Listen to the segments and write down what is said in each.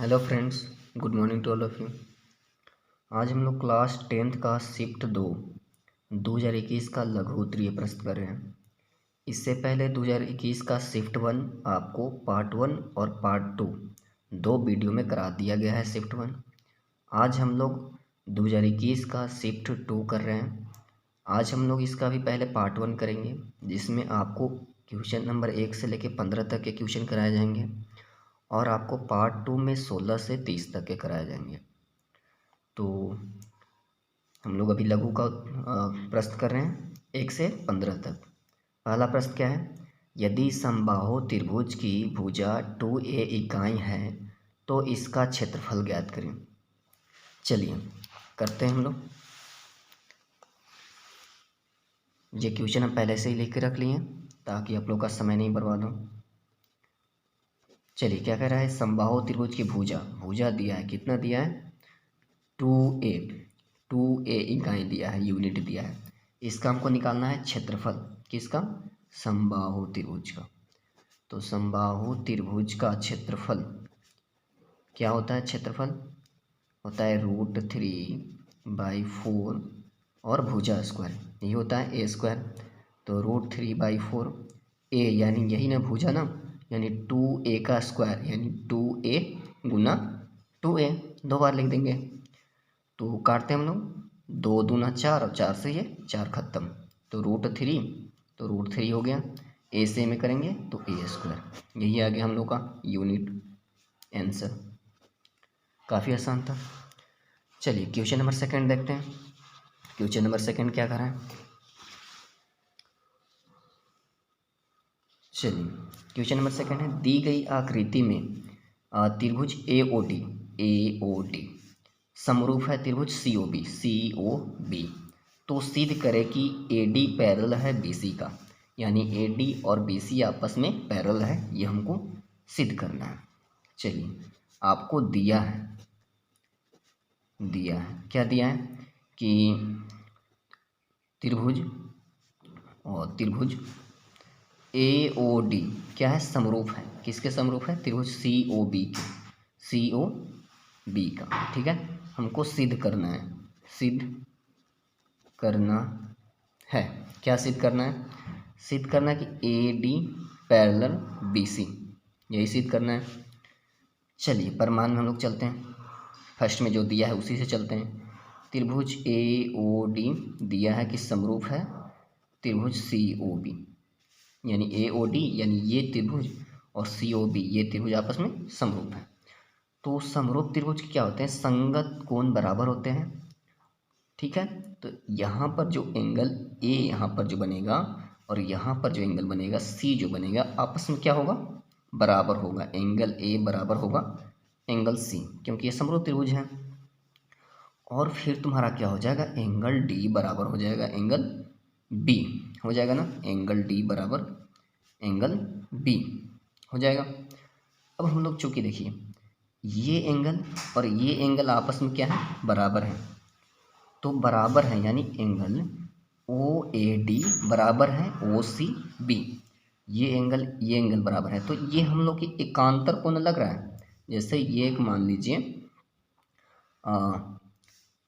Hello friends, good morning to all of you. आज हम लोग क्लास 10th का शिफ्ट 2021 का लघु उत्तरीय प्रश्न कर रहे हैं। इससे पहले 2021 का शिफ्ट 1 आपको पार्ट 1 और पार्ट 2 दो वीडियो में करा दिया गया है। शिफ्ट 1 आज हम लोग 2021 का शिफ्ट 2 कर रहे हैं। आज हम लोग इसका भी पहले पार्ट 1 करेंगे, जिसमें आपको क्वेश्चन नंबर 1 से लेकर 15 तक के क्वेश्चन कराए जाएंगे और आपको पार्ट 2 में 16 से 30 तक के कराए जाएंगे। तो हम लोग अभी लघु का प्रश्न कर रहे हैं 1 से 15 तक। पहला प्रश्न क्या है? यदि समबाहु त्रिभुज की भुजा 2a इकाई है तो इसका क्षेत्रफल ज्ञात करें। चलिए करते हैं हम लोग। ये क्वेश्चन हम पहले से ही लिख के रख लिए ताकि आप लोग का समय नहीं बर्बाद हो। चलिए क्या कह रहा है? समबाहु त्रिभुज की भुजा दिया है, कितना दिया है? 2a इकाई दिया है, यूनिट दिया है। इसका हमको निकालना है क्षेत्रफल। किसका? समबाहु त्रिभुज का। तो समबाहु त्रिभुज का क्षेत्रफल क्या होता है? क्षेत्रफल होता है √3/4 और भुजा स्क्वायर, यही होता है a²। तो √3/4 a यानी यही ना भुजा ना, यानी 2a का स्क्वायर यानी 2a गुना 2a, दो बार लिख देंगे। तो काटते हैं हम लोग, 2 दूना 4 और 4 से ये 4 खत्म। तो √3 हो गया। ए से में करेंगे तो a²। यही आ गया हम लोग का यूनिट आंसर। काफ़ी आसान था। चलिए क्वेश्चन नंबर 2 देखते हैं। क्वेश्चन नंबर 2 क्या कर रहा है? चलिए क्वेश्चन नंबर 2 है, दी गई आकृति में त्रिभुज AOD समरूप है त्रिभुज COB। तो सिद्ध करे कि AD पैरेलल है BC का, यानी AD और BC आपस में पैरेलल है, ये हमको सिद्ध करना है। चलिए आपको दिया है क्या दिया है कि त्रिभुज AOD क्या है? समरूप है। किसके समरूप है? त्रिभुज COB का। ठीक है, हमको सिद्ध करना है। क्या सिद्ध करना है? सिद्ध करना है कि AD पैरेलल BC, यही सिद्ध करना है। चलिए प्रमाण में हम लोग चलते हैं। फर्स्ट में जो दिया है उसी से चलते हैं। त्रिभुज AOD दिया है कि समरूप है त्रिभुज COB, यानी AOD यानी ये त्रिभुज और COB ये त्रिभुज आपस में समरूप है। तो समरूप त्रिभुज क्या होते हैं? संगत कोण बराबर होते हैं। ठीक है, तो यहाँ पर जो एंगल A यहाँ पर जो बनेगा और यहाँ पर जो एंगल बनेगा C जो बनेगा, आपस में क्या होगा? बराबर होगा। एंगल A बराबर होगा एंगल C, क्योंकि ये समरूप त्रिभुज है। और फिर तुम्हारा क्या हो जाएगा? एंगल D बराबर हो जाएगा एंगल B, हो जाएगा ना? एंगल D बराबर एंगल B हो जाएगा। अब हम लोग चूँकि देखिए ये एंगल और ये एंगल आपस में क्या है? बराबर है। तो बराबर है यानी एंगल OAD बराबर है OCB। ये एंगल बराबर है, तो ये हम लोग की एकांतर कोण लग रहा है। जैसे ये एक मान लीजिए,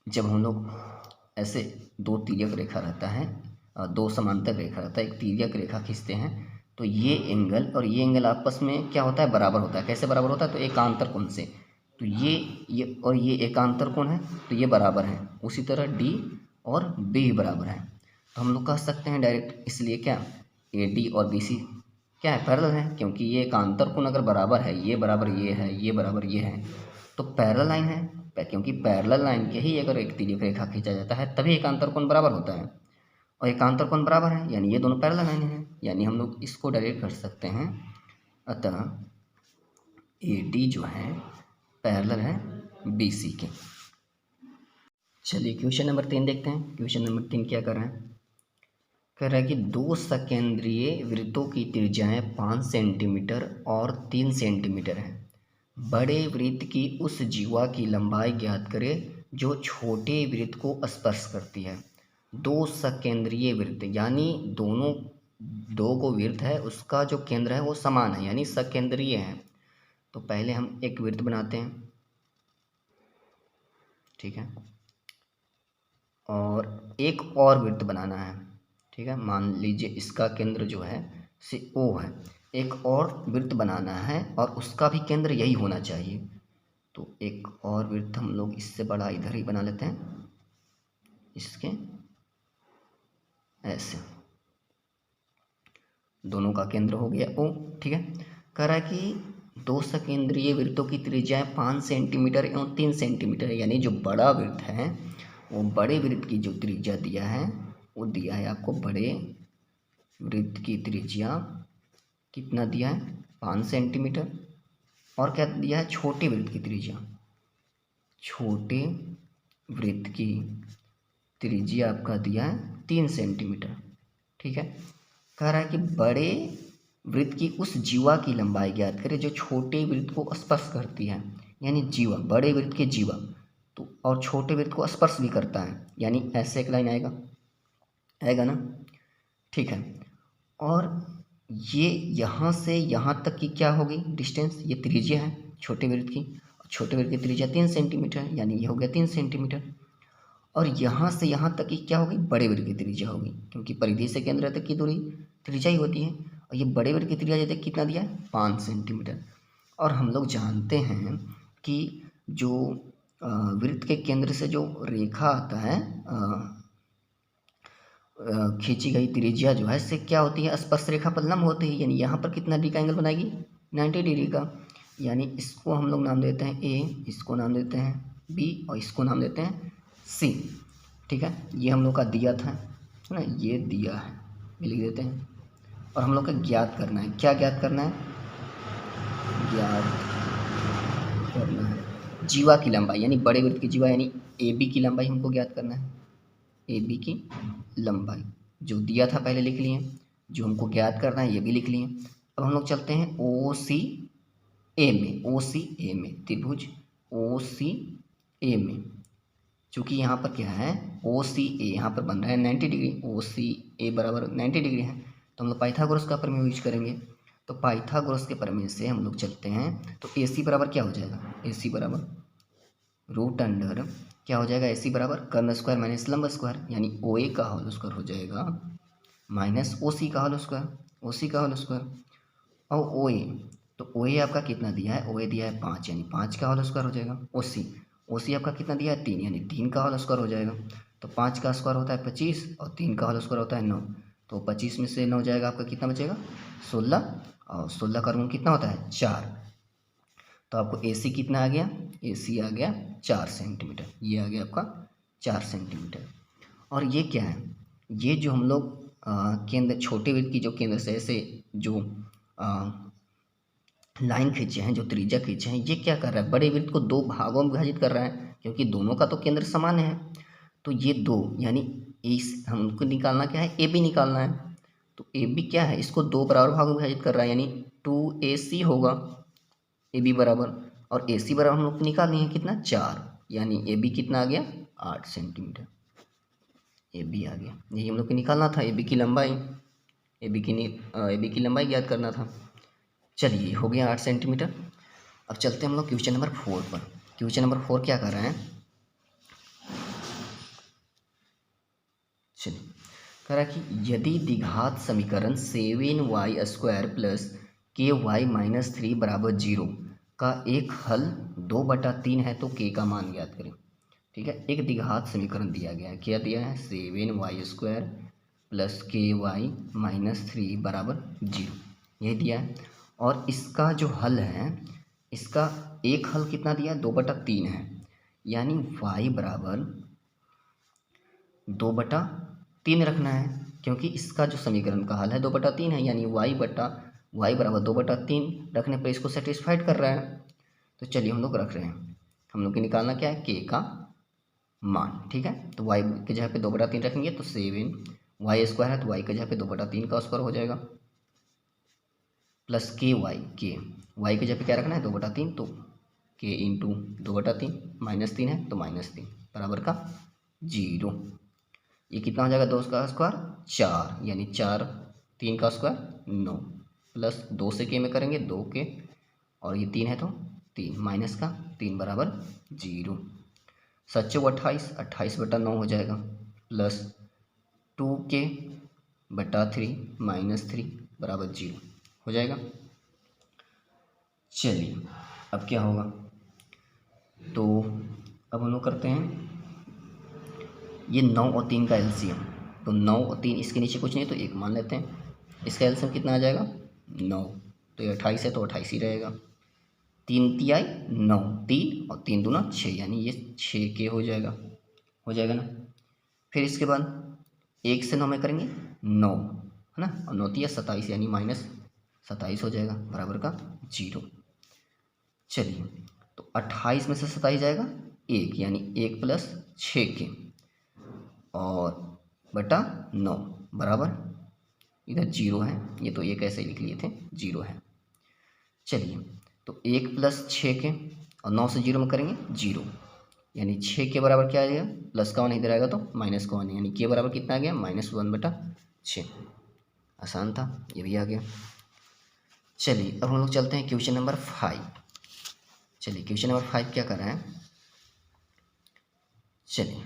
जब हम लोग ऐसे दो तिर्यक रेखा रहता है, दो समांतर रेखा रहता है, एक तिर्यक रेखा खींचते हैं, तो ये एंगल और ये एंगल आपस में क्या होता है? बराबर होता है। कैसे बराबर होता है? तो एकांतर कोण से। तो ये और ये एकांतर कोण है, तो ये बराबर है। उसी तरह D और B भी बराबर है। तो हम लोग कह सकते हैं डायरेक्ट, इसलिए क्या AD और BC क्या है? पैरेलल है, क्योंकि ये एकांतर कोण अगर बराबर है, ये बराबर ये है, ये बराबर ये है, तो पैरेलल लाइन है। क्योंकि पैरेलल लाइन के ही अगर एक तिर्यक रेखा खींचा जाता है तभी एकांतर कोण बराबर होता है, और एकांतर कोण बराबर है यानी ये दोनों पैरेलल लाइन है, यानी हम लोग इसको डायरेक्ट कर सकते हैं। अतः AD जो है पैरेलल है BC के। चलिए क्वेश्चन नंबर 3 देखते हैं। क्वेश्चन नंबर 3 क्या कर रहा है? कह रहा है कि दो सकेंद्रीय वृत्तों की त्रिज्याएं 5 सेंटीमीटर और 3 सेंटीमीटर हैं। बड़े वृत्त की उस जीवा की लंबाई ज्ञात करें जो छोटे वृत्त को स्पर्श करती है। दो सकेंद्रीय वृत्त यानी दो को वृत्त है, उसका जो केंद्र है वो समान है, यानी सकेंद्रीय है। तो पहले हम एक वृत्त बनाते हैं। ठीक है। और एक और वृत्त बनाना है, ठीक है। मान लीजिए इसका केंद्र जो है से ओ है, एक और वृत्त बनाना है और उसका भी केंद्र यही होना चाहिए। तो एक और वृत्त हम लोग इससे बड़ा इधर ही बना लेते हैं, इसके ऐसे, दोनों का केंद्र हो गया ओ, ठीक है। कह रहा है कि दो सकेंद्रीय वृत्तों की त्रिज्याएं 5 सेंटीमीटर एवं 3 सेंटीमीटर है, यानी जो बड़ा वृत्त है वो बड़े वृत्त की जो त्रिज्या दिया है वो दिया है आपको, बड़े वृत्त की त्रिज्या कितना दिया है 5 सेंटीमीटर, और क्या दिया है छोटे वृत्त की त्रिज्या, छोटे वृत्त की त्रिज्या आपका दिया है 3 सेंटीमीटर, ठीक है। कह रहा है कि बड़े वृत्त की उस जीवा की लंबाई ज्ञात करें जो छोटे वृत्त को स्पर्श करती है, यानी जीवा, बड़े वृत्त के जीवा तो, और छोटे वृत्त को स्पर्श भी करता है, यानी ऐसे एक लाइन आएगा ना, ठीक है। और ये यहाँ से यहाँ तक की क्या होगी डिस्टेंस, ये त्रिज्या है छोटे वृत्त की, छोटे वृत्त की त्रिज्या 3 सेंटीमीटर, यानी ये हो गया 3 सेंटीमीटर। और यहाँ से यहाँ तक की क्या होगी बड़े वृत्त की त्रिज्या होगी, क्योंकि परिधि से केंद्र तक की दूरी त्रिज्या ही होती है, और ये बड़े वृत्त की त्रिज्या जैसे कितना दिया है 5 सेंटीमीटर। और हम लोग जानते हैं कि जो वृत्त के केंद्र से जो रेखा आता है खींची गई त्रिज्या जो है इससे क्या होती है स्पर्श रेखा पर लंब होती है, यानी यहाँ पर कितना डिग्री का एंगल बनाएगी 90 डिग्री का, यानी इसको हम लोग नाम देते हैं ए, इसको नाम देते हैं बी और इसको नाम देते हैं सी, ठीक है। ये हम लोग का दिया था, है ना, ये दिया है, ये लिख देते हैं। और हम लोग का ज्ञात करना है, क्या ज्ञात करना है, ज्ञात करना है जीवा की लंबाई, यानी बड़े वृत्त की जीवा यानी ए बी की लंबाई हमको ज्ञात करना है, ए बी की लंबाई जो दिया था पहले लिख लिए, जो हमको ज्ञात करना है ये भी लिख लिए। अब हम लोग चलते हैं ओ सी ए में, ओ सी ए में, त्रिभुज ओ सी ए में, चूँकि यहाँ पर क्या है ओ सी ए यहाँ पर बन रहा है 90 डिग्री, ओ सी ए बराबर 90 डिग्री है, तो हम लोग पाइथागोरस का प्रमेय यूज करेंगे। तो पाइथागोरस के प्रमेय से हम लोग चलते हैं, तो ए सी बराबर क्या हो जाएगा, ए सी बराबर रूट अंडर क्या हो जाएगा, ए सी बराबर कर्ण स्क्वायर माइनस लंब स्क्वायर, यानी ओ ए का होल स्क्वायर हो जाएगा माइनस ओ सी का होल स्क्वायर, ओ सी का होल स्क्वायर। और ओ ए, तो ओ ए आपका कितना दिया है, ओ ए दिया है 5, यानी 5 का होल स्क्वायर हो जाएगा। ओ सी आपका कितना दिया है 3, यानी 3 का होल स्क्वायर हो जाएगा। तो 5 का स्क्वायर होता है 25 और 3 का होल स्क्वायर होता है 9, तो 25 में से 9 जाएगा आपका कितना बचेगा 16, और 16 का वर्गमूल कितना होता है 4, तो आपको ए सी कितना आ गया, ए सी आ गया 4 सेंटीमीटर, ये आ गया आपका 4 सेंटीमीटर। और ये क्या है, ये जो हम लोग केंद्र छोटे वृत्त की जो केंद्र से ऐसे जो लाइन खींचे हैं, जो त्रिज्या खींचे हैं, ये क्या कर रहा है बड़े वृत्त को दो भागों में विभाजित कर रहा है, क्योंकि दोनों का तो केंद्र समान है। तो ये दो यानी इस हमको निकालना क्या है ए बी निकालना है, तो ए बी क्या है इसको दो बराबर भागों में विभाजित कर रहा है, यानी 2AC होगा ए बी बराबर, और ए सी बराबर हम लोग निकालनी है कितना 4, यानी ए बी कितना आ गया 8 सेंटीमीटर, ए बी आ गया। यही हम लोग को निकालना था ए बी की लंबाई, ए बी की लंबाई ज्ञात करना था। चलिए हो गया 8 सेंटीमीटर। अब चलते हैं हम लोग क्वेश्चन नंबर 4 पर। क्वेश्चन नंबर 4 क्या कर रहे हैं, चलिए कह रहा है कि यदि द्विघात समीकरण 7y² प्लस ky-3 बराबर 0 का एक हल 2/3 है तो k का मान ज्ञात करें। ठीक है, एक द्विघात समीकरण दिया गया है, क्या दिया है 7y² प्लस ky-3 बराबर 0, यही दिया है। और इसका जो हल है, इसका एक हल कितना दिया है 2/3 है, यानी y बराबर 2/3 रखना है, क्योंकि इसका जो समीकरण का हल है 2/3 है, यानी y बराबर 2/3 रखने पर इसको सेटिस्फाइड कर रहा है। तो चलिए हम लोग रख रहे हैं, हम लोग को निकालना क्या है k का मान। ठीक है, तो y के जगह पे 2/3 रखेंगे तो 7y² है, तो y के जगह पे 2/3 का स्क्वायर हो जाएगा प्लस ky, y के जगह पे क्या रखना है 2/3, तो k इंटू 2/3 -3 है तो -3 बराबर का 0। ये कितना हो जाएगा 2 का स्क्वायर 4, यानी 4 3 का स्क्वायर 9 प्लस 2 से k में करेंगे 2k, और ये 3 है तो 3 माइनस का 3 बराबर 0। सच्चो 28, 28/9 हो जाएगा, प्लस 2k/3 -3 बराबर 0 हो जाएगा। चलिए अब क्या होगा, तो अब हम लोग करते हैं ये 9 और 3 का एलसीएम। तो 9 और 3 इसके नीचे कुछ नहीं तो 1 मान लेते हैं। इसका एलसीएम कितना आ जाएगा 9, तो ये 28 है तो 28 ही रहेगा। 3 तिहाई 9, 3 और 3 दूना 6, यानी ये 6k हो जाएगा ना। फिर इसके बाद 1 से 9 में करेंगे 9 है ना, और 9 तिया 27 यानी -27 हो जाएगा बराबर का 0। चलिए तो 28 में से 27 जाएगा 1, यानी 1 + 6k और बटा 9 बराबर, इधर 0 है, ये तो एक ऐसे ही लिख लिए थे 0 है। चलिए तो 1 + 6k और 9 से 0 में करेंगे 0, यानी 6 के बराबर क्या आ जाएगा, प्लस का 1 इधर आएगा तो माइनस का 1, यानी के बराबर कितना आ गया -1/6। आसान था, ये भी आ गया। चलिए अब हम लोग चलते हैं क्वेश्चन नंबर 5। चलिए क्वेश्चन नंबर 5 क्या कर रहा है, चलिए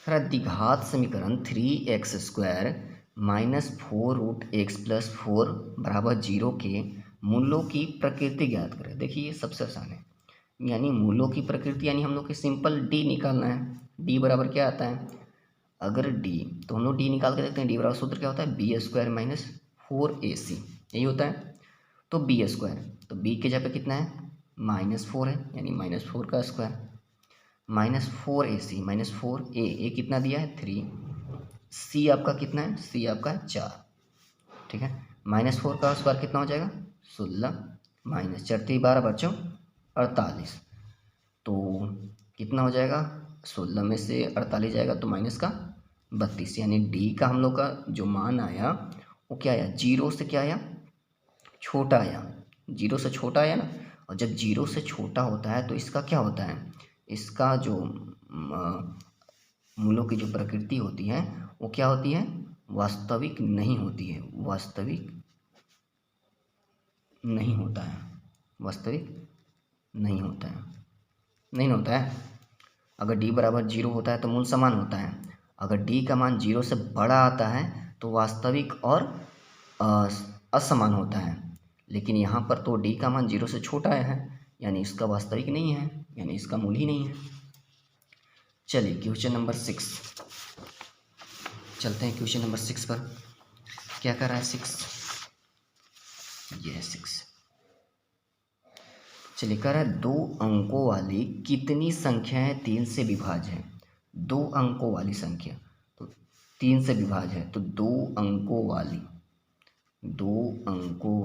खरा द्विघात समीकरण 3x² -4√x + 4 = 0 के मूलों की प्रकृति ज्ञात करें। देखिए ये सबसे आसान है, यानी मूलों की प्रकृति यानी हम लोग के सिंपल डी निकालना है। डी बराबर क्या आता है, अगर डी, तो हम लोग डी निकाल के देखते हैं। डी बराबर सूत्र क्या होता है, b² - 4ac, यही होता है। तो b², तो b के जगह पे कितना है -4 है, यानी -4 का स्क्वायर, -4ac -4a, ए कितना दिया है 3, c आपका कितना है, c आपका है 4, ठीक है। -4 का स्क्वायर कितना हो जाएगा 16, -4 12 बच्चों 48, तो कितना हो जाएगा 16 में से 48 जाएगा तो माइनस का 32, यानी डी का हम लोग का जो मान आया वो क्या आया, 0 से क्या आया, छोटा आया, 0 से छोटा आया ना। और जब 0 से छोटा होता है तो इसका क्या होता है, इसका जो मूलों की जो प्रकृति होती है वो क्या होती है, वास्तविक नहीं होती है, वास्तविक नहीं होता है, वास्तविक नहीं होता है, नहीं होता है। अगर d बराबर 0 होता है तो मूल समान होता है। अगर d का मान 0 से बड़ा आता है तो वास्तविक और असमान होता है। लेकिन यहाँ पर तो d का मान 0 से छोटा है, यानी इसका वास्तविक नहीं है, यानी इसका मूल ही नहीं है। चलिए क्वेश्चन नंबर 6 चलते हैं। क्वेश्चन नंबर 6 पर क्या कर रहा है 6, ये है 6। चलिए कह रहा है 2 अंकों वाली कितनी संख्याएं 3 से विभाज्य है। 2 अंकों वाली संख्या तो 3 से विभाज्य है, तो 2 अंकों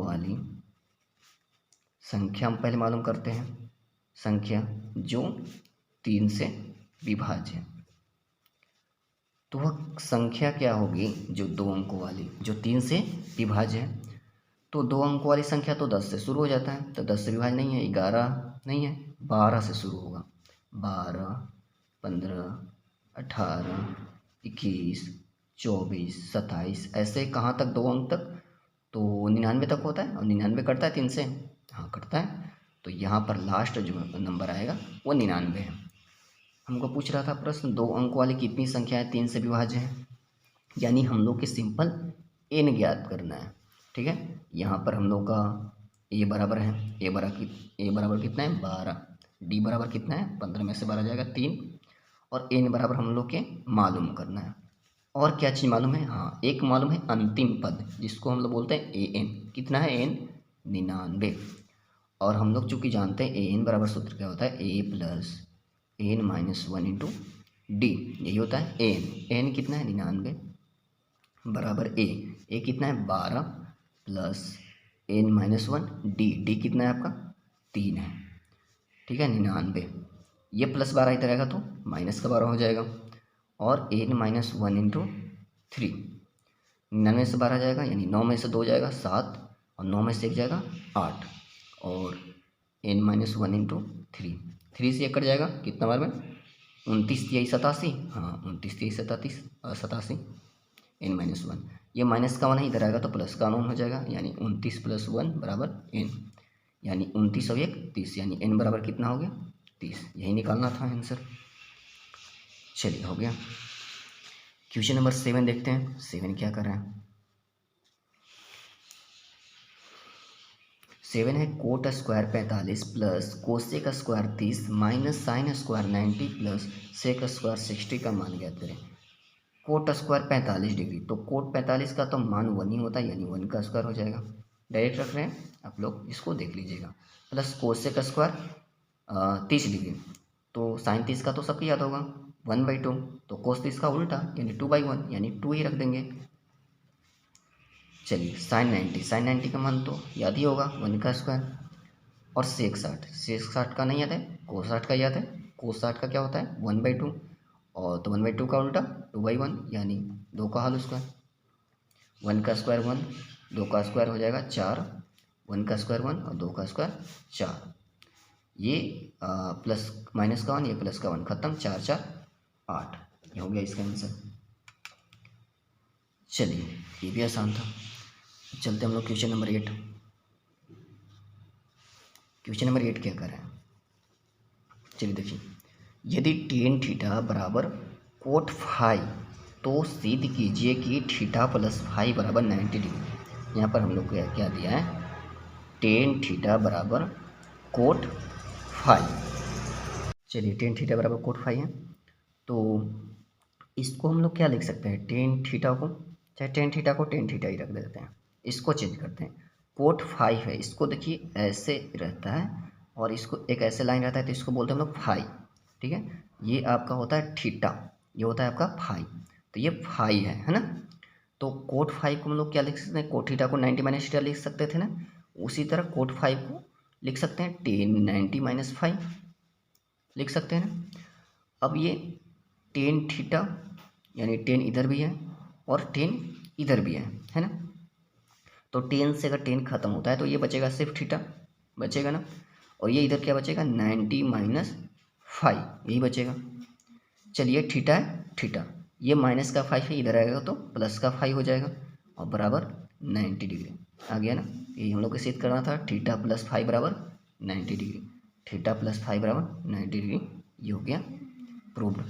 वाली संख्या हम पहले मालूम करते हैं, संख्या जो 3 से विभाज्य है। तो वह संख्या क्या होगी जो 2 अंकों वाली, जो 3 से विभाज्य है। तो 2 अंकों वाली संख्या तो 10 से शुरू हो जाता है, तो 10 से विभाज्य नहीं है, 11 नहीं है, 12 से शुरू होगा, 12 15 18 21 24 27, ऐसे कहाँ तक 2 अंक तक, तो 99 तक होता है, और 99 कटता है 3 से, हाँ कटता है। तो यहाँ पर लास्ट जो नंबर आएगा वो 99 है। हमको पूछ रहा था प्रश्न 2 अंकों वाली कितनी संख्याएं 3 से विभाज्य है, यानी हम लोग के सिंपल n ज्ञात करना है, ठीक है। यहाँ पर हम लोग का a बराबर है, a बराबर कितना है 12, d बराबर कितना है 15 में से 12 जाएगा 3, और n बराबर हम लोग के मालूम करना है। और क्या चीज़ मालूम है, हाँ एक मालूम है अंतिम पद, जिसको हम लोग बोलते हैं an, कितना है n 99। और हम लोग चूँकि जानते हैं an बराबर सूत्र क्या होता है, a + n - 1 × d, यही होता है n कितना है 99 बराबर a कितना है 12 + n - 1 d कितना है आपका 3 है, ठीक है 99। ये +12 इधर आएगा तो -12 हो जाएगा, और n - 1 × 3, 99 से 12 जाएगा, यानी 9 में से 2 जाएगा 7, और 9 में से 1 जाएगा 8, और n - 1 × 3, 3 से 1 कट जाएगा, कितना बार में 29 तिहाई 87, हाँ 29 तिहाई 87 n - 1, ये माइनस का 1 है, इधर आएगा तो प्लस का 1 हो जाएगा, यानी 29 + 1 = n, यानी 29 और 1 30, यानी n बराबर कितना हो गया 30, यही निकालना था आंसर। चलिए हो गया। क्वेश्चन नंबर 7 देखते हैं। 7 क्या कर रहा है। 7 है cot square 45 plus cosec square 30 minus sine square 90 plus sec square 60 का मान ज्ञात करें। कोट स्क्वायर 45 डिग्री, तो कोट 45 का तो मान 1 ही होता है, यानी 1 का स्क्वायर हो जाएगा। डायरेक्ट रख रहे हैं, आप लोग इसको देख लीजिएगा। प्लस कोसेक स्क्वायर 30 डिग्री, तो साइन 30 का तो सबको याद होगा 1/2, तो कोस 30 का उल्टा यानी 2/1, यानी 2 ही रख देंगे। चलिए साइन 90 का मान तो याद ही होगा 1 का स्क्वायर। और सेक 60 का नहीं याद है, कोस 60 का याद है। कोस 60 का क्या होता है 1/2, और तो 1/2 का उल्टा 2/1, यानी 2 का होल स्क्वायर। 1 का स्क्वायर 1, 2 का स्क्वायर हो जाएगा 4, 1 का स्क्वायर 1 और 2 का स्क्वायर 4। ये प्लस माइनस का 1, ये प्लस का 1, खत्म। 4 4 8, ये हो गया इसका आंसर। चलिए ये भी आसान था। चलते हम लोग क्वेश्चन नंबर 8। क्वेश्चन नंबर 8 क्या कर रहे हैं। चलिए देखिए, यदि टेन थीटा बराबर कोट फाई, तो सिद्ध कीजिए कि थीटा प्लस फाई बराबर 90 डिग्री। यहाँ पर हम लोग को क्या दिया है, टेन थीटा बराबर कोट फाई। चलिए टेन थीटा बराबर कोट फाई है, तो इसको हम लोग क्या लिख सकते हैं, टेन थीटा को, चाहे टेन थीटा को टेन थीटा ही रख देते हैं, इसको चेंज करते हैं। कोट फाई है, इसको देखिए ऐसे रहता है और इसको एक ऐसे लाइन रहता है, तो इसको बोलते हैं हम लोग फाई। ठीक है, ये आपका होता है थीटा, ये होता है आपका फाई, तो ये फाई है ना। तो कोट फाई को हम लोग क्या लिख सकते हैं, कोट थीटा को 90 माइनस थीटा लिख सकते थे ना, उसी तरह कोट फाई को लिख सकते हैं टेन 90 माइनस फाई लिख सकते हैं ना। अब ये टेन थीटा यानी टेन इधर भी है और टेन इधर भी है ना। तो टेन से अगर टेन खत्म होता है तो ये बचेगा सिर्फ थीटा बचेगा ना, और ये इधर क्या बचेगा 90 माइनस फाइव, यही बचेगा। चलिए थीटा है थीटा, ये माइनस का 5 है, इधर आएगा तो प्लस का 5 हो जाएगा और बराबर 90 डिग्री आ गया ना। ये हम लोग को सिद्ध करना था, थीटा प्लस 5 बराबर 90 डिग्री, थीटा प्लस 5 बराबर 90 डिग्री, ये हो गया प्रूव्ड।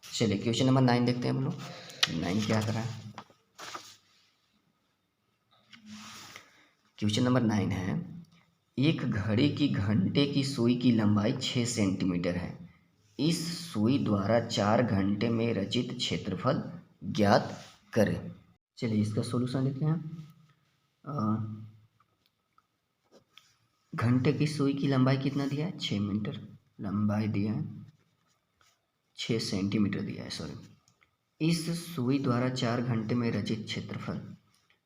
चलिए क्वेश्चन नंबर 9 देखते हैं हम लोग, 9 क्या कर रहा है। क्वेश्चन नंबर 9 है, एक घड़ी की घंटे की सुई की लंबाई 6 सेंटीमीटर है, इस सुई द्वारा 4 घंटे में रचित क्षेत्रफल ज्ञात करें। चलिए इसका सॉल्यूशन देखते हैं। घंटे की सुई की लंबाई कितना दिया है 6 मीटर, लंबाई दिया है 6 सेंटीमीटर दिया है, सॉरी। इस सुई द्वारा 4 घंटे में रचित क्षेत्रफल,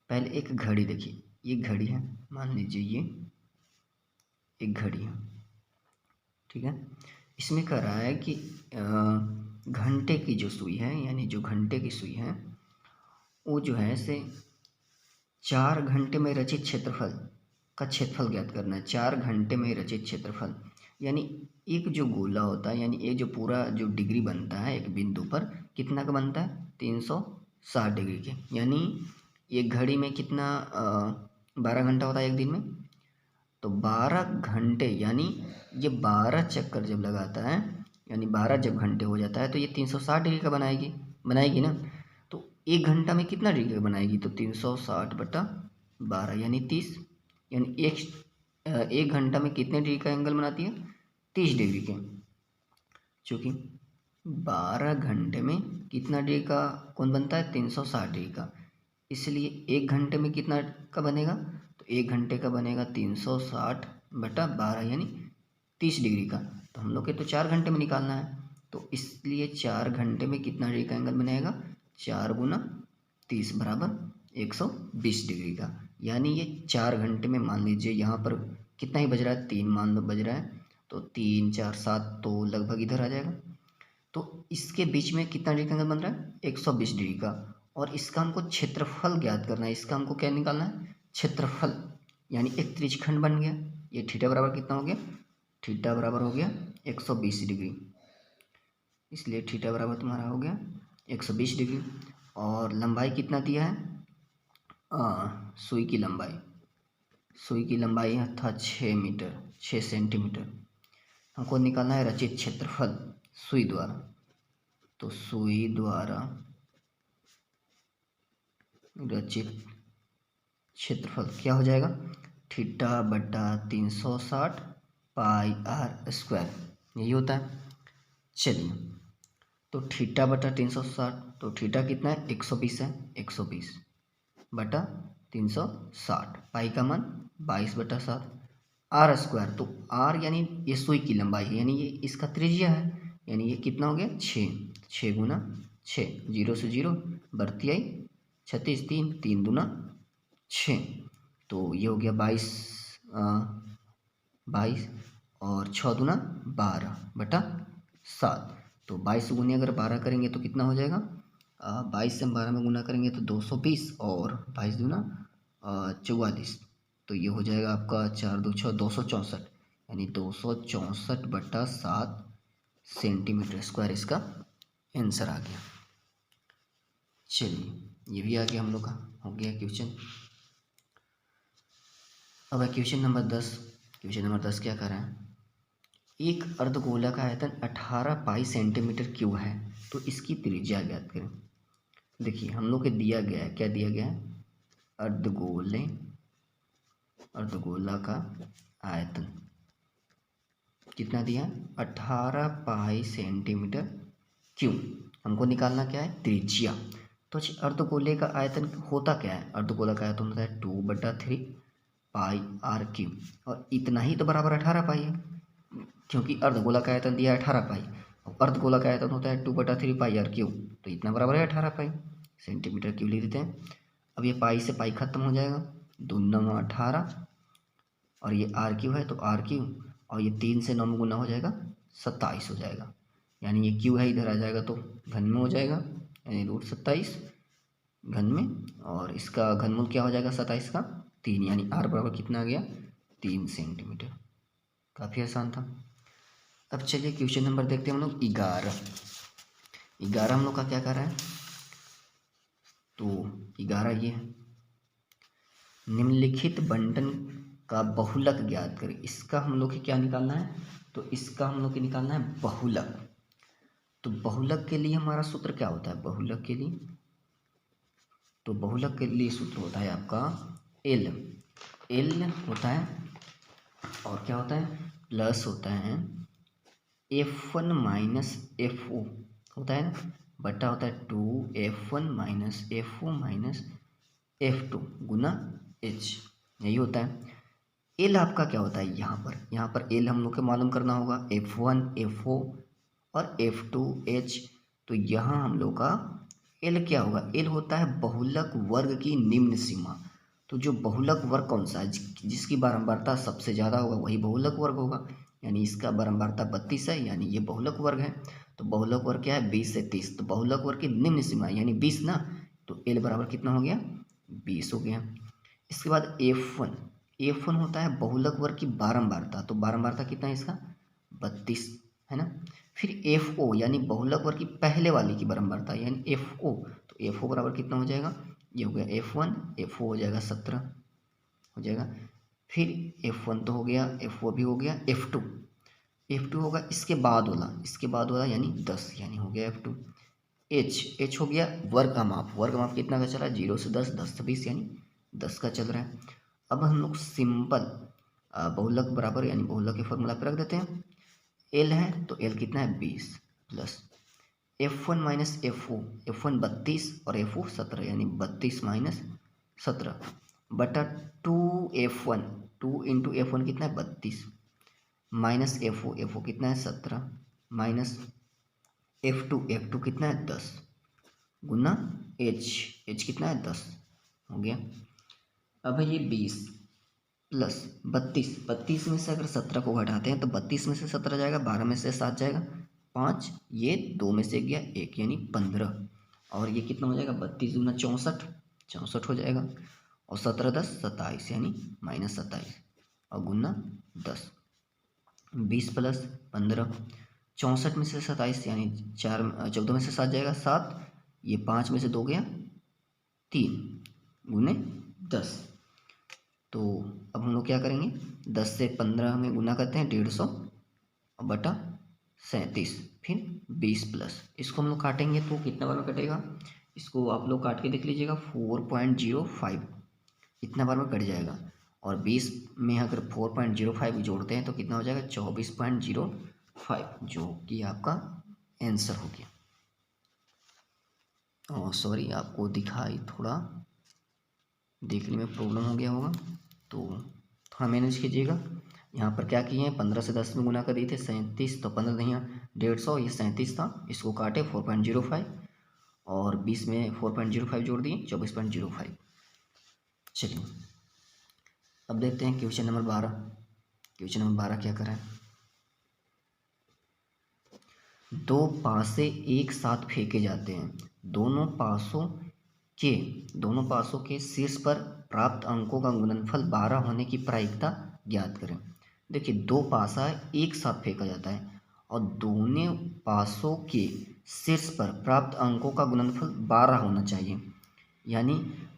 पहले एक घड़ी देखिए, ये घड़ी है, मान लीजिए ये एक घड़ी है, ठीक है। इसमें कह रहा है कि घंटे की जो सुई है, यानी जो घंटे की सुई है वो जो है से 4 घंटे में रचित क्षेत्रफल का क्षेत्रफल ज्ञात करना है। 4 घंटे में रचित क्षेत्रफल यानी एक जो गोला होता है, यानी ये जो पूरा जो डिग्री बनता है एक बिंदु पर कितना का बनता है 360 डिग्री के, यानी ये घड़ी में कितना 12 घंटा होता है एक दिन में, तो 12 घंटे यानी ये 12 चक्कर जब लगाता है, यानी 12 जब घंटे हो जाता है तो ये 360 डिग्री का बनाएगी ना। तो एक घंटा में कितना डिग्री का बनाएगी, तो 360/12 यानी 30, यानी एक घंटा में कितने डिग्री का एंगल बनाती है 30 डिग्री के। चूँकि 12 घंटे में कितना डिग्री का कोण बनता है 360 डिग्री का, इसलिए एक घंटे में कितना का बनेगा, तो एक घंटे का बनेगा 360/12 यानी 30 डिग्री का। तो हम लोग के तो 4 घंटे में निकालना है, तो इसलिए 4 घंटे में कितना डिग्री का एंगल बनेगा 4 गुना 30 बराबर 120 डिग्री का। यानी ये 4 घंटे में मान लीजिए यहाँ पर कितना ही बज रहा है 3 मान लो बज रहा है, तो 3 4 7 तो लगभग इधर आ जाएगा। तो इसके बीच में कितना डिग्री का एंगल बन रहा है 120 डिग्री का, और इसका हमको क्षेत्रफल ज्ञात करना है। इसका हमको क्या निकालना है क्षेत्रफल, यानी एक त्रिज्यखंड बन गया। ये थीटा बराबर कितना हो गया, थीटा बराबर हो गया 120 डिग्री, इसलिए थीटा बराबर तुम्हारा हो गया 120 डिग्री। और लंबाई कितना दिया है सुई की लंबाई था 6 मीटर 6 सेंटीमीटर, हमको निकालना है रचित क्षेत्रफल सुई द्वारा। तो सुई द्वारा रचित क्षेत्रफल क्या हो जाएगा, थीटा बटा 360 पाई आर स्क्वायर, यही होता है। चलिए, तो थीटा बटा 360, तो थीटा कितना है 120 है, 120 बटा 360, पाई का मान 22/7, आर स्क्वायर, तो आर यानी ये सुई की लंबाई है, यानी ये इसका त्रिज्या है, यानी ये कितना हो गया 6, 6 गुना 6, 0 से 0 बढ़ती आई 36, 3 3 दूना 6, तो ये हो गया 22 और 6 दूना 12/7। तो 22 गुने अगर 12 करेंगे तो कितना हो जाएगा, 22 से हम 12 में गुना करेंगे तो 220 और 22 दूना 44, तो ये हो जाएगा आपका 4 2 6 264, यानी 264/7 सेंटीमीटर स्क्वायर इसका आंसर आ गया। चलिए, ये भी आ गया हम लोग का, हो गया क्वेश्चन। अब है क्वेश्चन नंबर 10। क्वेश्चन नंबर 10 क्या कर रहा है, एक अर्धगोला का आयतन 18 पाई सेंटीमीटर क्यूब है, तो इसकी त्रिज्या ज्ञात करें। देखिए, हम लोग को दिया गया है, क्या दिया गया है, अर्धगोला का आयतन कितना दिया, 18 पाई सेंटीमीटर क्यूब। हमको निकालना क्या है, त्रिज्या। तो अर्धगोले का आयतन होता क्या है, अर्धगोला का आयतन होता है 2/3 पाई आर क्यूब, और इतना ही तो बराबर 18 पाई है, क्योंकि अर्धगोला का आयतन दिया है 18 पाई, और अर्धगोला का आयतन होता है 2/3 पाई आर क्यूब, तो इतना बराबर है 18 पाई सेंटीमीटर क्यूब लिख देते हैं। अब ये पाई से पाई खत्म हो जाएगा, 2 9 18, और ये आर क्यू है तो आर क्यू, और ये 3 से 9 में गुना हो जाएगा 27 हो जाएगा, यानी ये क्यू है इधर आ जाएगा तो घन में हो जाएगा, यानी √27 घन में, और इसका घनमूल क्या हो जाएगा 27 का 3, यानी आर बराबर कितना आ गया 3 सेंटीमीटर। काफ़ी आसान था। अब चलिए क्वेश्चन नंबर देखते हैं हम लोग 11 हम लोग का क्या कर रहा है, तो 11 ये है, निम्नलिखित बंटन का बहुलक ज्ञात करें। इसका हम लोग को क्या निकालना है, तो इसका हम लोग को निकालना है बहुलक। तो बहुलक के लिए हमारा सूत्र क्या होता है, बहुलक के लिए, तो बहुलक के लिए सूत्र होता है आपका एल होता है, और क्या होता है प्लस होता है F1 माइनस FO होता है ना, बटा होता है 2F1 minus FO minus F2 गुना H, यही होता है। एल आपका क्या होता है, यहाँ पर एल हम लोग को मालूम करना होगा, F1 FO और F2 H, तो यहाँ हम लोग का एल क्या होगा, एल होता है बहुलक वर्ग की निम्न सीमा। तो जो बहुलक वर्ग कौन सा है, जिसकी बारंबारता सबसे ज़्यादा होगा वही बहुलक वर्ग होगा, यानी इसका बारंबारता 32 है, यानी ये बहुलक वर्ग है। तो बहुलक वर्ग क्या है 20 से 30, तो बहुलक वर्ग की निम्न सीमा यानी 20 ना, तो एल बराबर कितना हो गया 20 हो गया। इसके बाद F1 होता है बहुलक वर्ग की बारंबारता, तो बारंबारता कितना है इसका 32 है ना। फिर FO यानी बहुलक वर्ग की पहले वाले की बारंबारता यानी FO, तो FO बराबर कितना हो जाएगा, ये हो गया F1, FO हो जाएगा 17 हो जाएगा। फिर F1 तो हो गया, FO भी हो गया, F2 होगा इसके बाद वाला यानी 10, यानी हो गया F2। H हो गया वर्ग का माप कितना का चला, 0 से 10, 10 से 20, यानी 10 का चल रहा है। अब हम लोग सिंपल बहुलक बराबर यानी बहुलक के फॉर्मूला पे रख देते हैं, एल है तो एल कितना है 20 plus F1 minus FO, F1 32 और FO 17, यानी 32 माइनस 17 बटा 2F1, 2 इंटू F1 कितना है 32 माइनस FO कितना है 17 माइनस F2 कितना है 10 गुना H कितना है 10 हो गया। अब है ये 20 प्लस 32 में से अगर 17 को घटाते हैं तो 32 में से 17 जाएगा, 12 में से 7 जाएगा 5, ये 2 में से गया 1 यानी 15, और ये कितना हो जाएगा 32 दूना 64 हो जाएगा, और 17 10 27 यानी माइनस 27 और गुना 10, 20 प्लस 15, 64 में से 27 यानी 14 में से 7 जाएगा 7, ये 5 में से 2 गया 3 गुने 10। तो अब हम लोग क्या करेंगे, 10 से 15 में गुना करते हैं 150, बटा 37, फिर 20 प्लस, इसको हम लोग काटेंगे तो कितना बार में कटेगा, इसको आप लोग काट के देख लीजिएगा, 4.05 इतना बार में कट जाएगा। और 20 में अगर 4.05 जोड़ते हैं तो कितना हो जाएगा, 24.05, जो कि आपका आंसर हो गया। और सॉरी, आपको दिखाई थोड़ा देखने में प्रॉब्लम हो गया होगा, तो थोड़ा मैनेज कीजिएगा। यहाँ पर क्या किए हैं, 15 से 10 में गुना कर दिए थे, 37, तो 15 नहीं 150, ये 37 था, इसको काटे 4.05 और 20 में 4.05 जोड़ दिए 24.05। चलिए अब देखते हैं क्वेश्चन नंबर 12। क्वेश्चन नंबर 12 क्या करें, दो पासे एक साथ फेंके जाते हैं, दोनों पासों के शीर्ष पर प्राप्त अंकों का गुणनफल 12 होने की प्रायिकता ज्ञात करें। देखिए, दो पासा एक साथ फेंका जाता है और दोनों पासों के शीर्ष पर प्राप्त अंकों का गुणनफल 12 होना चाहिए, यानी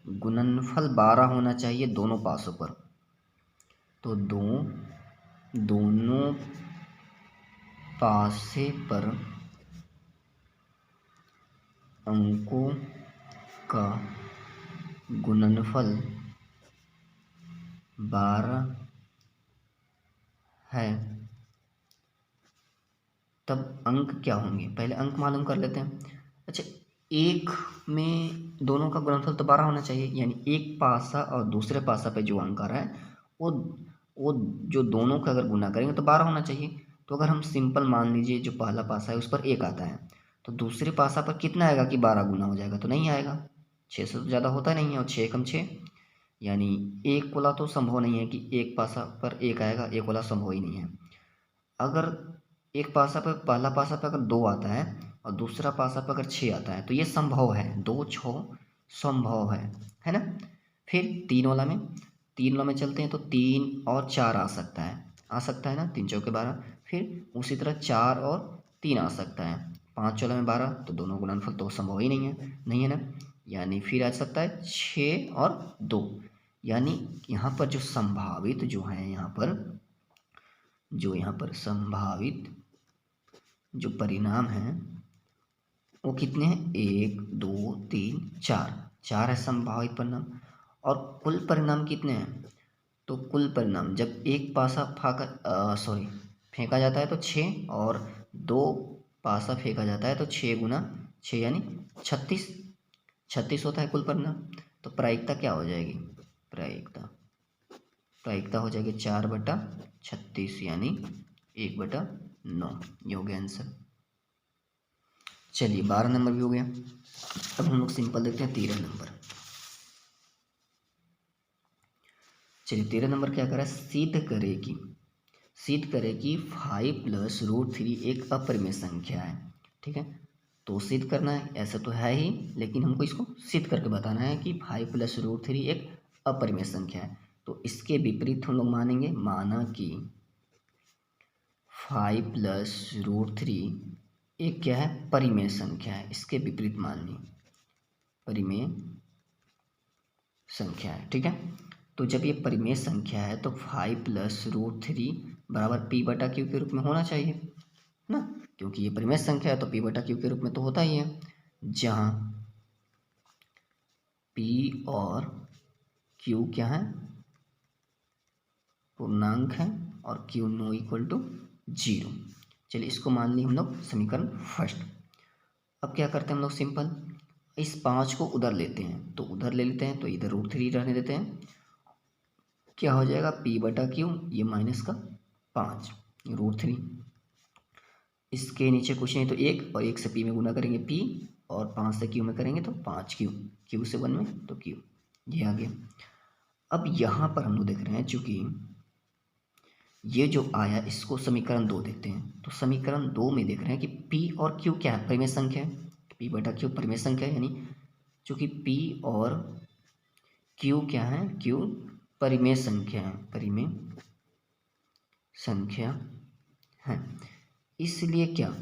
गुणनफल 12 होना चाहिए दोनों पासों पर। तो दोनों पासे पर अंकों का गुणनफल 12 है, तब अंक क्या होंगे, पहले अंक मालूम कर लेते हैं। अच्छा, एक में दोनों का गुणनफल तो 12 होना चाहिए, यानी एक पासा और दूसरे पासा पे जो अंक आ रहा है वो जो दोनों का अगर गुना करेंगे तो 12 होना चाहिए। तो अगर हम सिंपल मान लीजिए, जो पहला पासा है उस पर 1 आता है, तो दूसरे पासा पर कितना आएगा कि 12 गुना हो जाएगा, तो नहीं आएगा, 6 से तो ज़्यादा होता नहीं है, और 6 कम 6, यानी एक वाला तो संभव नहीं है कि एक पासा पर 1 आएगा, एक वाला संभव ही नहीं है। अगर एक पासा पर, पहला पासा पर अगर 2 आता है और दूसरा पासा पर अगर 6 आता है तो ये संभव है, 2 6 संभव है ना। फिर 3 वाला में चलते हैं तो 3 और 4 आ सकता है ना, 3 चौके 12। फिर उसी तरह 4 और 3 आ सकता है, 5 वाला में 12, तो दोनों गुणनफल तो संभव ही नहीं है ना, यानी फिर आ सकता है 6 और 2, यानी यहाँ पर जो संभावित जो है, यहाँ पर संभावित जो परिणाम है वो कितने हैं, 1 2 3 4 है संभावित परिणाम। और कुल परिणाम कितने हैं, तो कुल परिणाम जब एक पासा फेंका जाता है तो 6, और 2 पासा फेंका जाता है तो 6 गुना 6 यानी 36 होता है कुल परिणाम। तो प्रायिकता क्या हो जाएगी, प्रायिकता हो जाएगी 4/36, यानी 1/9, ये हो गया आंसर। चलिए 12 नंबर भी हो गया। अब हम लोग सिंपल देखते हैं 13 नंबर। चलिए 13 नंबर क्या करा, सिद्ध करे कि 5 + √3 एक अपरिमेय संख्या है। ठीक है, तो सिद्ध करना है, ऐसा तो है ही, लेकिन हमको इसको सिद्ध करके बताना है कि 5 + √3 एक अपरिमेय संख्या है। तो इसके विपरीत हम लोग मानेंगे, माना कि 5 + √3 एक क्या है, परिमेय संख्या है, इसके विपरीत मान ली परिमेय संख्या है। ठीक है, तो जब ये परिमेय संख्या है तो 5 + √3 बराबर P/Q के रूप में होना चाहिए ना, क्योंकि ये परिमेय संख्या है तो P/Q के रूप में तो होता ही है, जहाँ P और Q क्या है, पूर्णांक है, और Q नो इक्वल टू 0। चलिए इसको मान ली हम लोग समीकरण फर्स्ट। अब क्या करते हैं हम लोग, सिंपल इस 5 को उधर लेते हैं, तो उधर ले लेते हैं, तो इधर √3 रहने देते हैं, क्या हो जाएगा P/Q, ये माइनस का 5 √3, इसके नीचे कुछ नहीं तो 1, और 1 से P में गुना करेंगे P, और 5 से Q में करेंगे तो 5Q, Q से 1 में तो Q, ये आ गया। अब यहाँ पर हम लोग देख रहे हैं, चूँकि ये जो आया इसको समीकरण 2 देखते हैं, तो समीकरण 2 में देख रहे हैं कि P और Q क्या है, परिमेय संख्या है, P/Q परिमेय संख्या है, यानी चूँकि P और Q क्या है, Q परिमेय संख्या है, परिमेय संख्या है, इसलिए क्या,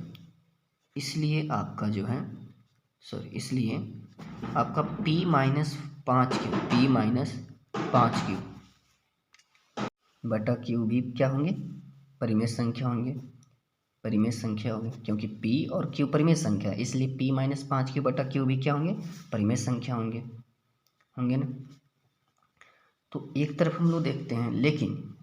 इसलिए आपका जो है इसलिए आपका P - 5Q बटा Q भी क्या होंगे, परिमेय संख्या होंगे। परिमेय संख्या होगी, क्योंकि p और q परिमेय संख्या है, इसलिए p-5q/q भी क्या होंगे, परिमेय संख्या होंगे ना। तो एक तरफ हम लोग देखते हैं, लेकिन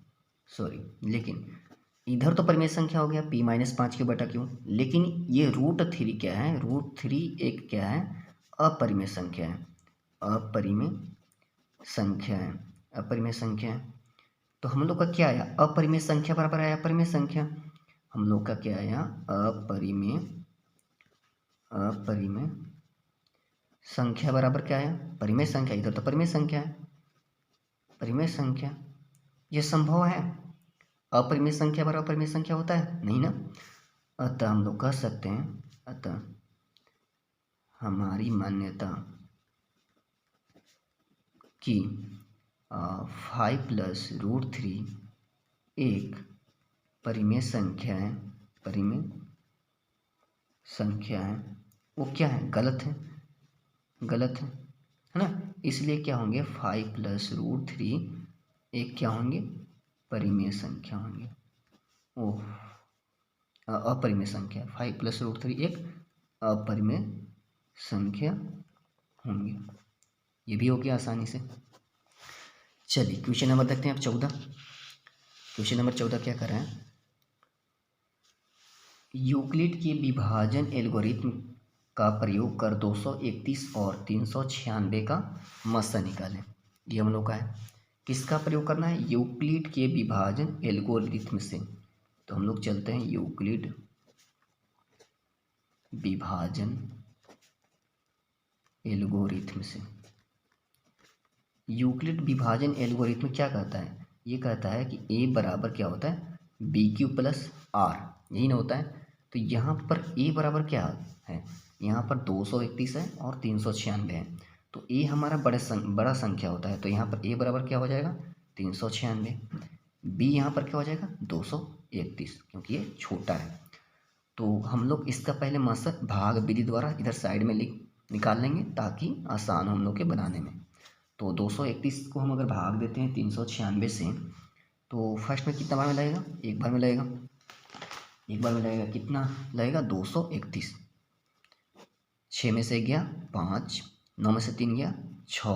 इधर तो परिमेय संख्या हो गया p-5q/q, लेकिन ये √3 क्या है, √3 एक क्या है, अपरिमेय संख्या है, अपरिमेय संख्या है। तो हम लोग का क्या आया, अपरिमेय संख्या बराबर आया परिमेय संख्या, हम लोग का क्या आया, अपरिमेय संख्या बराबर क्या आया, परिमेय संख्या। इधर तो परिमेय संख्या है, परिमेय संख्या, ये संभव है, अपरिमेय संख्या बराबर परिमेय संख्या होता है, नहीं ना। अतः हम लोग कह सकते हैं, अतः हमारी मान्यता कि 5 + √3 एक परिमेय संख्या है, वो क्या है, गलत है ना। इसलिए क्या होंगे, 5 + √3 एक क्या होंगे, परिमेय संख्या होंगे, अपरिमेय संख्या। 5 + √3 एक अपरिमेय संख्या होंगे, ये भी हो गया आसानी से। चलिए क्वेश्चन नंबर देखते हैं अब 14। क्वेश्चन नंबर 14 क्या कर रहे हैं, यूक्लिड के विभाजन एल्गोरिथ्म का प्रयोग कर 231 और 396 का मस्सा निकालें। ये हम लोग का है, किसका प्रयोग करना है, यूक्लिड के विभाजन एल्गोरिथ्म से। तो हम लोग चलते हैं यूक्लिड विभाजन एल्गोरिथ्म से। यूक्लिड विभाजन एल्गोरिथ्म क्या कहता है, ये कहता है कि a बराबर क्या होता है, BQ + R, यही ना होता है। तो यहाँ पर a बराबर क्या है, यहाँ पर 231 है और 396 है, तो a हमारा बड़ा संख्या होता है, तो यहाँ पर a बराबर क्या हो जाएगा, 396। b यहाँ पर क्या हो जाएगा, 231, क्योंकि ये छोटा है। तो हम लोग इसका पहले मस्सा भाग विधि द्वारा इधर साइड में निकाल लेंगे, ताकि आसान हो हम लोग के बनाने में। तो 231 को हम अगर भाग देते हैं 396 से, तो फर्स्ट में कितना बार में लगेगा, एक बार में लगेगा, कितना लगेगा, 231। 6 में से गया 5, 9 में से 3 गया 6,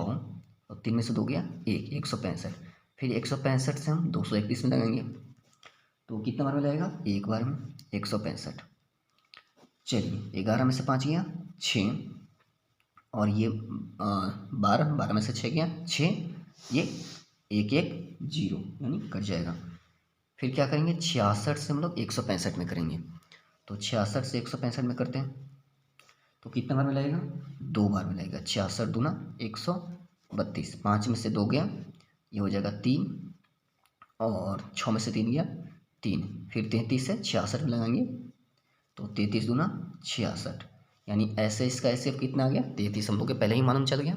और 3 में से 2 गया 1, 165। फिर 165 से हम 231 में लगाएंगे, तो कितना बार में लगेगा, एक बार में, 165। चलिए 11 में से 5 गया 6, और ये 12 में से 6 गया 6, ये 1 1 0 यानी कट जाएगा। फिर क्या करेंगे, 66 से हम लोग 165 में करेंगे, तो 66 से 165 में करते हैं, तो कितना बार में लगेगा, 2 बार में लगेगा। 66 दूना 132, 5 में से 2 गया, ये हो जाएगा 3, और 6 में से 3 गया 3, फिर 33 से 66 में लगाएंगे, तो 33 दूना 66, यानी ऐसे इसका ऐसे कितना आ गया, 33 हम लोग के पहले ही मालूम चल गया,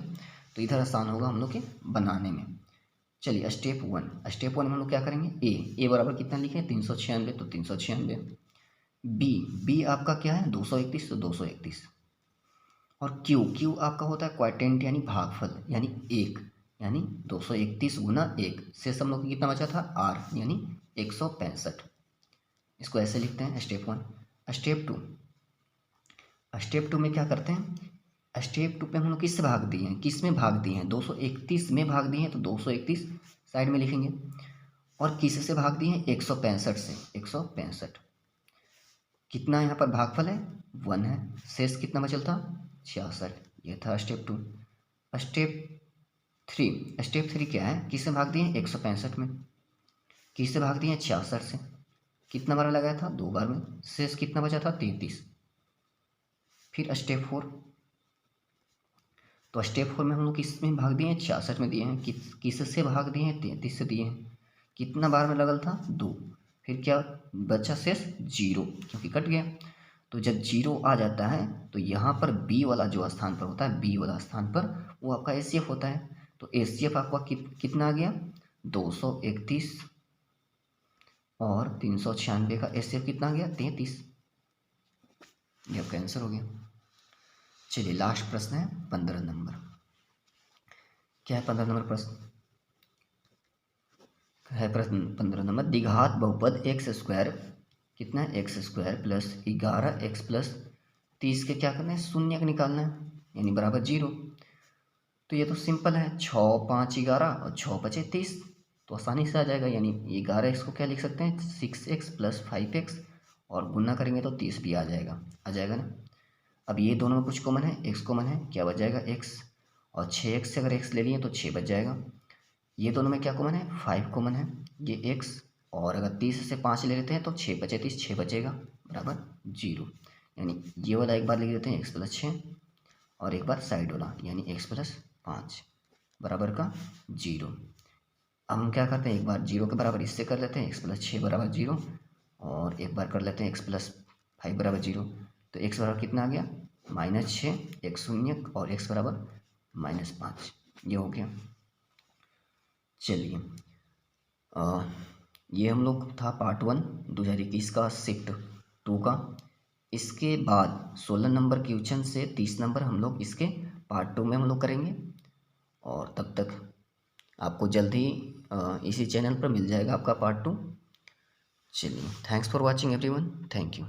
तो इधर आसान होगा हम लोग के बनाने में। चलिए स्टेप 1 में हम लोग क्या करेंगे, ए बराबर कितना लिखे, 396, तो 396। बी आपका क्या है, 231, तो 231। और क्यू आपका होता है क्वाटेंट यानी भागफल, यानी 1, यानी 231 गुना 1 से हम लोग को कितना बचा था, आर यानी 165। इसको ऐसे लिखते हैं स्टेप 1। स्टेप टू में क्या करते हैं, स्टेप 2 पे हम लोग किस भाग दिए हैं, किस में भाग दिए हैं, 231 में भाग दिए हैं, तो 231 साइड में लिखेंगे, और किस से भाग दिए हैं, 165 से, 165। कितना यहाँ पर भागफल है, 1 है, शेष कितना बचल था, 66। ये था स्टेप 2। स्टेप 3 क्या है, किस से भाग दिए हैं, 165 में, किस से भाग दिए हैं, 66 से, कितना बार लगाया था, 2 बार में, शेष कितना बचा था, 33। फिर स्टेप 4, तो स्टेप 4 में हम लोग किस में भाग दिए हैं, 66 में दिए हैं, किस से भाग दिए हैं, 33 से दिए हैं, कितना बार में लगल था, 2, फिर क्या बचा शेष, 0, क्योंकि कट गया। तो जब 0 आ जाता है, तो यहाँ पर बी वाला जो स्थान पर होता है, बी वाला स्थान पर वो आपका एचसीएफ होता है, तो एचसीएफ आपका कितना आ गया, 231, और 396 का एचसीएफ कितना आ गया, 33। ये आपका आंसर हो गया। चलिए लास्ट प्रश्न है 15 नंबर। क्या है 15 नंबर प्रश्न, है प्रश्न 15 नंबर, द्विघात बहुपद x² कितना है x square plus 11x plus 30 के क्या करना है, शून्य का निकालना है, यानी बराबर 0। तो ये तो सिंपल है, 6 5 11 और 6 बचे 30, तो आसानी से आ जाएगा। यानी 11x को क्या लिख सकते हैं, 6x प्लस 5x, और गुना करेंगे तो 30 भी आ जाएगा ना। अब ये दोनों में कुछ कॉमन है, x कॉमन है, क्या बच जाएगा x, और 6x से अगर x ले लिए तो 6 बच जाएगा। ये दोनों में क्या कॉमन है, 5 कॉमन है, ये x, और अगर 30 से 5 ले लेते हैं तो 6 बचे 30, 6 बचेगा बराबर 0। यानी ये वाला एक बार लिख देते हैं x प्लस 6, और एक बार साइड वाला यानी x प्लस 5 बराबर का 0। अब हम क्या करते हैं, एक बार 0 के बराबर इससे कर लेते हैं, x प्लस 6 बराबर 0, और एक बार कर लेते हैं x प्लस 5 बराबर 0। तो x बराबर कितना आ गया, -6, x शून्य, और x बराबर -5, ये हो गया। चलिए ये हम लोग था पार्ट 1 2021 का शिफ्ट 2 का। इसके बाद 16 नंबर क्वेश्चन से 30 नंबर हम लोग इसके पार्ट 2 में हम लोग करेंगे, और तब तक आपको जल्द ही इसी चैनल पर मिल जाएगा आपका पार्ट 2। चलिए, thanks for watching everyone, thank you.